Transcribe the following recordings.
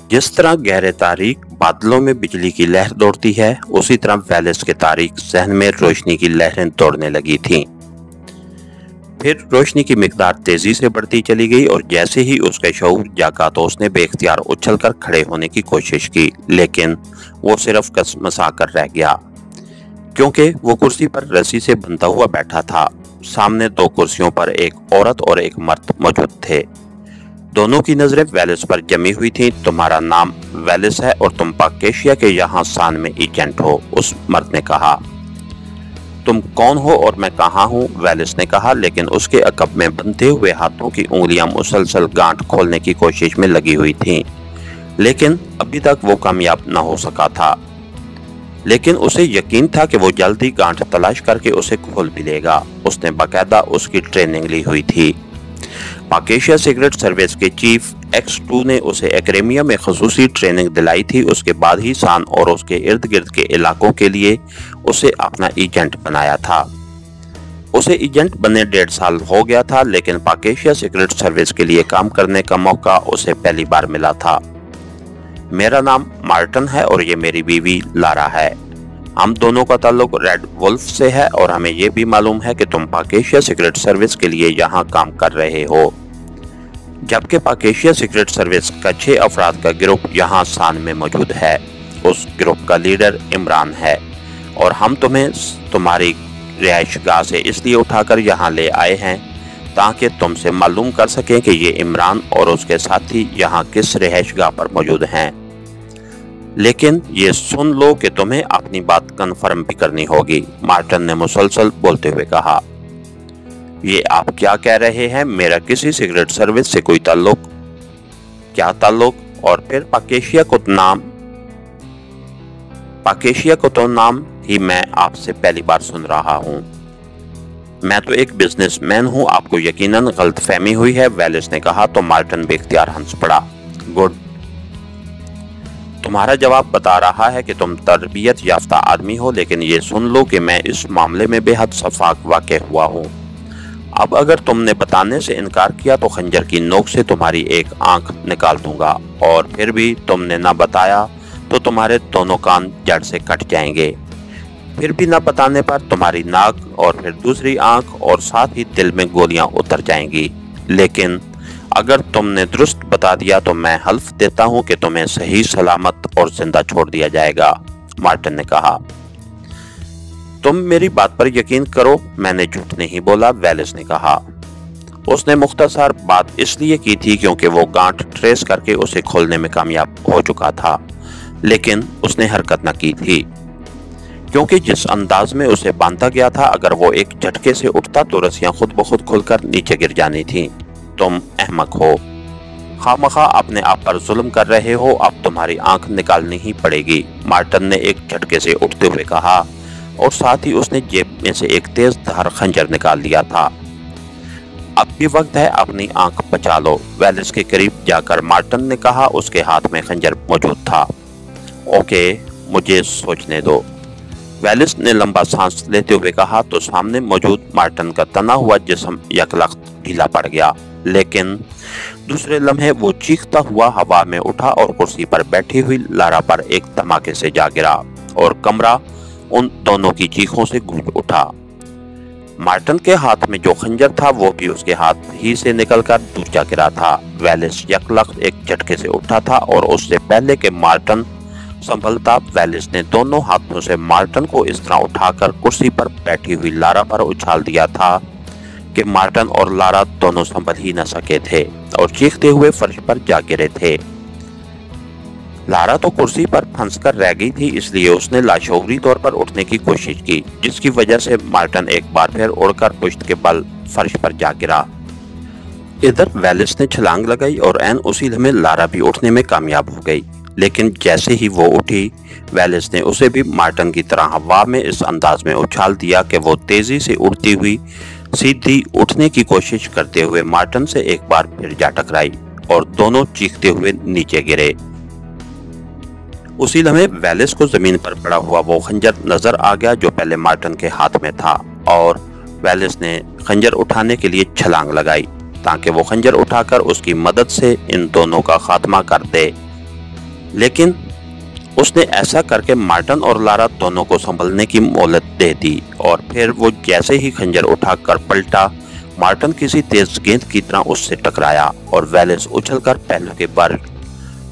जिस तरह गहरे तारीक बादलों में बिजली की लहर दौड़ती है, उसी तरह वेलिस के तारीक जहन में रोशनी की लहरें दौड़ने लगी थीं। फिर रोशनी की मिकदार तेजी से बढ़ती चली गई और जैसे ही उसका शऊर जागा तो उसने बेख्तियार उछलकर खड़े होने की कोशिश की, लेकिन वो सिर्फ कसमसा कर रह गया, क्योंकि वो कुर्सी पर रस्सी से बंधा हुआ बैठा था। सामने दो कुर्सियों पर एक औरत और एक मर्द मौजूद थे। दोनों की नजरें वेलिस पर जमी हुई थीं। तुम्हारा नाम वेलिस है और तुम पाकेशिया के यहाँ सान में एजेंट हो, उस मर्द ने कहा। तुम कौन हो और मैं कहाँ हूँ, वेलिस ने कहा, लेकिन उसके अकब में बंधे हुए हाथों की उंगलियां मुसलसल गांठ खोलने की कोशिश में लगी हुई थीं, लेकिन अभी तक वो कामयाब न हो सका था। लेकिन उसे यकीन था कि वो जल्दी गांठ तलाश करके उसे खोल भी लेगा। उसने बाकायदा उसकी ट्रेनिंग ली हुई थी। पाकेशिया सीक्रेट सर्विस के चीफ X2 ने उसे एक्रेमिया में खसूसी ट्रेनिंग दिलाई थी। उसके बाद ही सान और उसके इर्द गिर्द के इलाकों के लिए उसे अपना एजेंट बनाया था। उसे एजेंट बने 1.5 साल हो गया था, लेकिन पाकेशिया सीक्रेट सर्विस के लिए काम करने का मौका उसे पहली बार मिला था। मेरा नाम मार्टन है और ये मेरी बीवी लारा है। हम दोनों का ताल्लुक रेड वुल्फ से है और हमें यह भी मालूम है कि तुम पाकेशिया सीक्रेट सर्विस के लिए यहाँ काम कर रहे हो। जबकि पाकेशिया सीक्रेट सर्विस का 6 अफराद का ग्रुप यहाँ सान में मौजूद है। उस ग्रुप का लीडर इमरान है और हम तुम्हें तुम्हारी रिहाइशगाह से इसलिए उठाकर यहाँ ले आए हैं ताकि तुमसे मालूम कर सकें कि ये इमरान और उसके साथी यहाँ किस रिहाइशगाह पर मौजूद हैं। लेकिन ये सुन लो कि तुम्हें अपनी बात कन्फर्म भी करनी होगी, मार्टन ने मुसलसल बोलते हुए कहा। ये आप क्या कह रहे हैं? मेरा किसी सीक्रेट सर्विस से कोई ताल्लुक? क्या ताल्लुक? और फिर पाकेशिया को तो नाम ही मैं आपसे पहली बार सुन रहा हूँ। मैं तो एक बिजनेसमैन हूँ, आपको यकीनन गलतफहमी हुई है, वेलिस ने कहा। तो मार्टन बेख्तियार हंस पड़ा। गुड, तुम्हारा जवाब बता रहा है कि तुम तरबियत याफ्ता आदमी हो, लेकिन ये सुन लो कि मैं इस मामले में बेहद शफाक वाक़ हुआ हूँ। अब अगर तुमने बताने से इनकार किया तो खंजर की नोक से तुम्हारी एक आंख निकाल दूंगा, और फिर भी तुमने ना बताया तो तुम्हारे दोनों कान जड़ से कट जाएंगे। फिर भी ना बताने पर तुम्हारी नाक और फिर दूसरी आंख और साथ ही दिल में गोलियां उतर जाएंगी। लेकिन अगर तुमने दुरुस्त बता दिया तो मैं हल्फ देता हूं कि तुम्हें सही सलामत और जिंदा छोड़ दिया जाएगा, मार्टन ने कहा। तुम मेरी बात पर यकीन करो, मैंने झूठ नहीं बोला, वेलिस ने कहा। उसने मुख्तसर बात इसलिए की थी क्योंकि वो गांठ ट्रेस करके उसे खोलने में कामयाब हो चुका था, लेकिन उसने हरकत न की थी क्योंकि जिस अंदाज में उसे बांधा गया था, अगर वो एक झटके से उठता तो रस्सियां खुद ब खुद खुलकर नीचे गिर जानी थीं। तुम अहमक हो, खामखा अपने आप पर जुल्म कर रहे हो, अब तुम्हारी आंख निकालनी ही पड़ेगी, मार्टन ने एक झटके से उठते हुए कहा, और साथ ही उसने जेब में से एक तेज धार खंजर निकाल लिया था। अब भी वक्त है, अपनी आंख बचा लो, वेलिस के करीब जाकर मार्टन ने कहा। उसके हाथ में खंजर मौजूद था। ओके, मुझे सोचने दो, वेलिस ने लंबा सांस लेते हुए कहा। तो सामने मौजूद मार्टन का तना हुआ जिस्म यकलख्त ढीला पड़ गया, लेकिन दूसरे लम्हे वो चीखता हुआ हवा में उठा और कुर्सी पर बैठी हुई लारा पर एक धमाके से जा गिरा और कमरा उन दोनों की चीखों से गूंज उठा। मार्टन के हाथ में जो खंजर था वो भी उसके हाथ ही से निकलकर दूर जा गिरा था। वेलिस यकलख्त एक झटके से उठा था और उससे पहले कि मार्टन संभलता, वेलिस ने दोनों हाथों से मार्टन को इस तरह उठाकर कुर्सी पर बैठी हुई लारा पर उछाल दिया था कि मार्टन और लारा दोनों संभल ही न सके थे और चीखते हुए फर्श पर जा गिरे थे। लारा तो कुर्सी पर फंसकर रह गई थी, इसलिए उसने लाशऊरी तौर पर उठने की कोशिश की, जिसकी वजह से मार्टन एक बार फिर उड़कर पुश्त के बल फर्श पर जा गिरा। इधर वेलिस ने छलांग लगाई और ऐन उसी लम्हे लारा भी उठने में कामयाब हो गई, लेकिन जैसे ही वो उठी, वेलिस ने उसे भी मार्टन की तरह हवा में इस अंदाज में उछाल दिया कि वो तेजी से उड़ती हुई सीधी उठने की कोशिश करते हुए मार्टन से एक बार फिर जा टकराई और दोनों चीखते हुए नीचे गिरे। उसी लम्हे वेलिस को जमीन पर पड़ा हुआ वो खंजर नजर आ गया जो पहले मार्टन के हाथ में था, और वेलिस ने खंजर उठाने के लिए छलांग लगाई ताकि वो खंजर उठाकर उसकी मदद से इन दोनों का खात्मा कर दे। लेकिन उसने ऐसा करके मार्टन और लारा दोनों को संभलने की मोहलत दे दी और फिर वो जैसे ही खंजर उठाकर पलटा, मार्टन किसी तेज गेंद की तरह उससे टकराया और वेलिस उछलकर पहलू के बल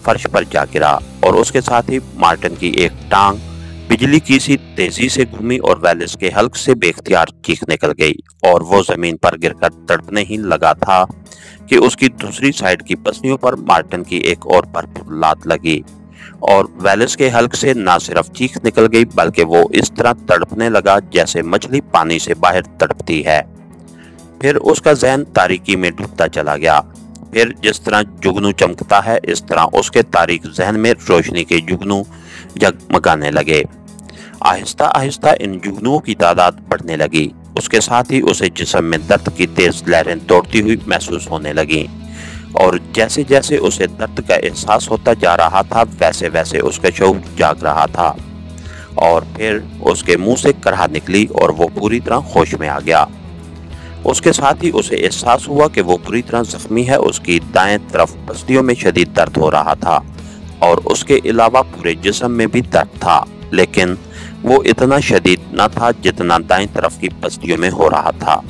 फर्श पर जा गिरा और उसके साथ ही मार्टन की एक टांग बिजली की सी तेजी से घूमी और वेलिस के हल्क से बेख्तियार चीख निकल गई और वो जमीन पर गिरकर तड़पने ही लगा था कि उसकी दूसरी साइड की पसलियों पर मार्टन की एक और भरपूर लात लगी और वेलिस के हल्क से न सिर्फ चीख निकल गई बल्कि वो इस तरह तड़पने लगा जैसे मछली पानी से बाहर तड़पती है। फिर उसका जहन तारीकी में डूबता चला गया। फिर जिस तरह जुगनू चमकता है इस तरह उसके तारीक जहन में रोशनी के जुगनू जगमगाने लगे। आहिस्ता आहिस्ता इन जुगनुओं की तादाद बढ़ने लगी। उसके साथ ही उसे जिस्म में दर्द की तेज लहरें दौड़ती हुई महसूस होने लगी और जैसे जैसे उसे दर्द का एहसास होता जा रहा था वैसे वैसे उसका शऊर जाग रहा था और फिर उसके मुंह से कराह निकली और वो पूरी तरह होश में आ गया। उसके साथ ही उसे एहसास हुआ कि वो पूरी तरह जख्मी है। उसकी दाएं तरफ पसलियों में शदीद दर्द हो रहा था और उसके अलावा पूरे जिस्म में भी दर्द था, लेकिन वो इतना शदीद न था जितना दाएं तरफ की पसलियों में हो रहा था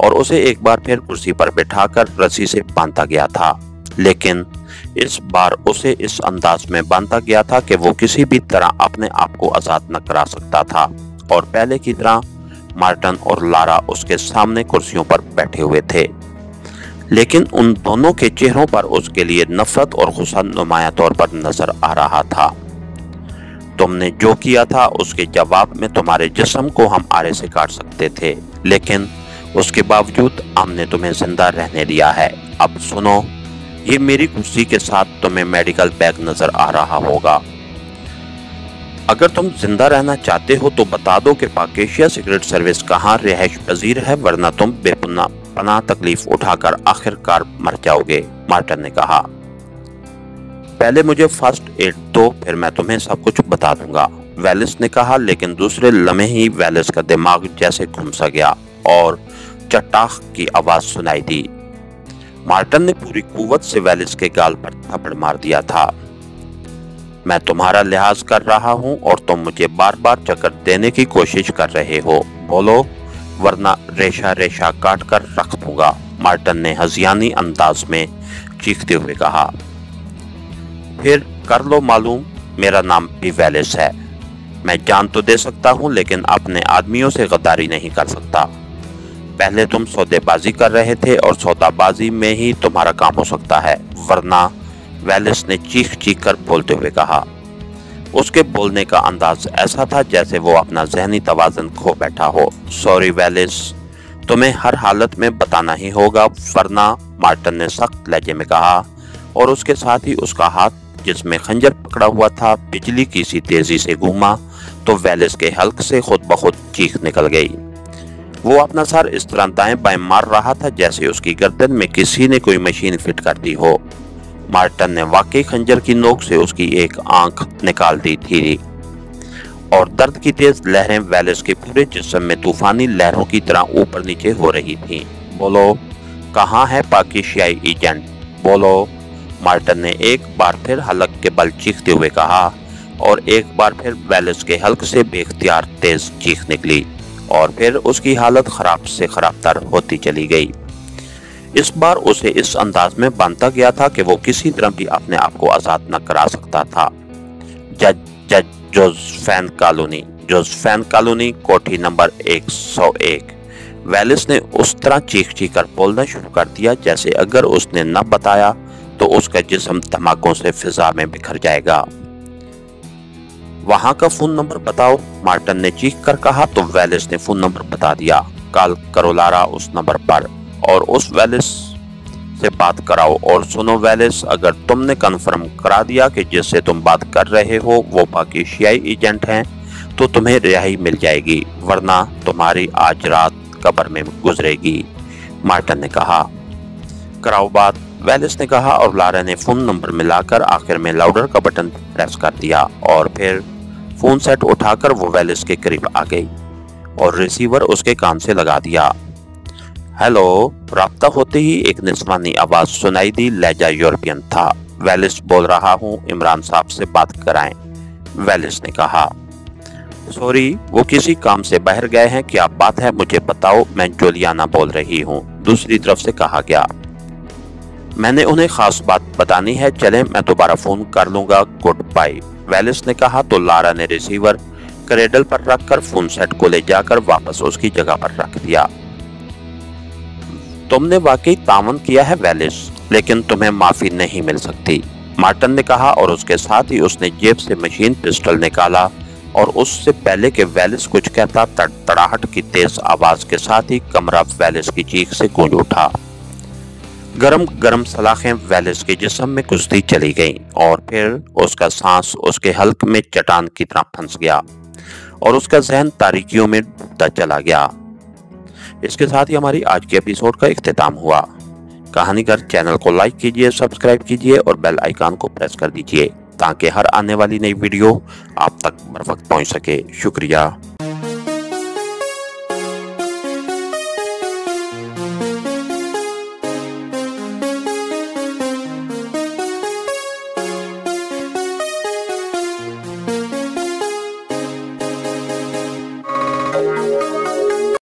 और उसे एक बार फिर कुर्सी पर बिठाकर रस्सी से बांधा गया था, लेकिन इस बार उसे इस अंदाज में बांधा गया था कि वो किसी भी तरह अपने आप को आजाद न करा सकता था और पहले की तरह मार्टन और लारा उसके सामने कुर्सियों पर बैठे हुए थे, लेकिन उन दोनों के चेहरों पर उसके लिए नफरत और गुस्सा नुमाया तौर पर नजर आ रहा था। तुमने जो किया था उसके जवाब में तुम्हारे जिस्म को हम आरे से काट सकते थे, लेकिन उसके बावजूद हमने तुम्हें जिंदा रहने दिया है। अब सुनो, ये मेरी कुर्सी के साथ तुम्हें मेडिकल बैग नजर आ रहा होगा। अगर तुम जिंदा रहना चाहते हो तो बता दो कि पाकेशिया सीक्रेट सर्विस कहाँ रिहाइश पजीर है, वरना तुम बेपनाह तकलीफ उठाकर आखिरकार मर जाओगे, मार्टन ने कहा। पहले मुझे फर्स्ट एड दो, फिर मैं तुम्हें सब कुछ बता दूंगा, वेलिस ने कहा, लेकिन दूसरे लम्हे ही वेलिस का दिमाग जैसे घुम सा गया और चटाख की आवाज सुनाई दी। मार्टन ने पूरी कुव्वत से वेलिस के गाल पर थप्पड़ मार दिया था। मैं तुम्हारा लिहाज कर रहा हूं और तुम मुझे बार बार चक्कर देने की कोशिश कर रहे हो, बोलो वरना रेशा रेशा काट कर रख दूंगा, मार्टन ने हजियानी अंदाज में चीखते हुए कहा। फिर कर लो मालूम, मेरा नाम भी वेलिस है। मैं जान तो दे सकता हूं लेकिन अपने आदमियों से गद्दारी नहीं कर सकता। पहले तुम सौदेबाजी कर रहे थे और सौदाबाजी में ही तुम्हारा काम हो सकता है, वरना, वेलिस ने चीख चीख कर बोलते हुए कहा। उसके बोलने का अंदाज ऐसा था जैसे वो अपना जहनी तवाज़ुन खो बैठा हो। सॉरी वेलिस, तुम्हें हर हालत में बताना ही होगा, वरना, मार्टन ने सख्त लहजे में कहा और उसके साथ ही उसका हाथ जिसमें खंजर पकड़ा हुआ था बिजली की सी तेजी से घूमा तो वेलिस के हल्क से खुद ब खुद चीख निकल गई। वो अपना सर इस तरह दाएं बाएं मार रहा था जैसे उसकी गर्दन में किसी ने कोई मशीन फिट कर दी हो। मार्टन ने वाकई खंजर की नोक से उसकी एक आंख निकाल दी थी और दर्द की तेज लहरें वेलिस के पूरे जिस्म में तूफानी लहरों की तरह ऊपर नीचे हो रही थीं। बोलो, कहाँ है पाकिस्तानी एजेंट, बोलो, मार्टन ने एक बार फिर हलक के बल चीखते हुए कहा और एक बार फिर वेलिस के हल्क से बेख्तियार तेज चीख निकली और फिर उसकी हालत खराब से खराबतर होती चली गई। इस बार उसे इस अंदाज में बांधा गया था कि वो किसी तरह भी अपने आप को आजाद न करा सकता था। जज जोसेफाइन कॉलोनी, कोठी नंबर 101। वेलिस ने उस तरह चीख चीख कर बोलना शुरू कर दिया जैसे अगर उसने न बताया तो उसका जिस्म धमाकों से फिजा में बिखर जाएगा। वहां का फोन नंबर बताओ, मार्टन ने चीख कर कहा तो वेलिस ने फोन नंबर बता दिया। कॉल करो लारा उस नंबर पर और उस वेलिस से बात कराओ। और सुनो वेलिस, अगर तुमने कन्फर्म करा दिया कि जिससे तुम बात कर रहे हो वो पाकिस्तानी एजेंट हैं तो तुम्हें रिहाई मिल जाएगी, वरना तुम्हारी आज रात कब्र में गुजरेगी, मार्टन ने कहा। कराओ बात, वेलिस ने कहा और लारा ने फोन नंबर मिलाकर आखिर में लाउडर का बटन प्रेस कर दिया और फिर फोन सेट उठाकर वो वेलिस के करीब आ गई और रिसीवर उसके कान से लगा दिया। हेलो। राब्ता होते ही एक निस्वानी आवाज सुनाई दी। लहजा यूरोपियन था। वेलिस बोल रहा हूँ, इमरान साहब से बात कराएं। वेलिस ने कहा। सॉरी, वो किसी काम से बाहर गए हैं। क्या बात है, मुझे बताओ। मैं जूलियाना बोल रही हूँ, दूसरी तरफ से कहा गया। मैंने उन्हें खास बात बतानी है। चलें, मैं दोबारा फोन कर लूंगा। गुड बाय, वेलिस ने कहा तो लारा ने रिसीवर क्रेडल पर रखकर फोन सेट को ले जाकर वापस उसकी जगह पर रख दिया। तुमने वाकई तावन किया है वेलिस, लेकिन तुम्हें माफी नहीं मिल सकती, मार्टिन ने कहा और उसके साथ ही उसने जेब से मशीन पिस्टल निकाला और उससे पहले कि वेलिस कुछ कहता तड़तड़ाहट की तेज आवाज के साथ ही कमरा वेलिस की चीख से गूंज उठा। गरम गरम सलाखें वेलिस के जिस्म में कुश्ती चली गईं और फिर उसका सांस उसके हल्क में चट्टान की तरह फंस गया और उसका जहन तारीकियों में डूबता चला गया। इसके साथ ही हमारी आज के एपिसोड का इख्तिताम हुआ। कहानीगर चैनल को लाइक कीजिए, सब्सक्राइब कीजिए और बेल आइकन को प्रेस कर दीजिए ताकि हर आने वाली नई वीडियो आप तक बर वक्त पहुंच सके। शुक्रिया।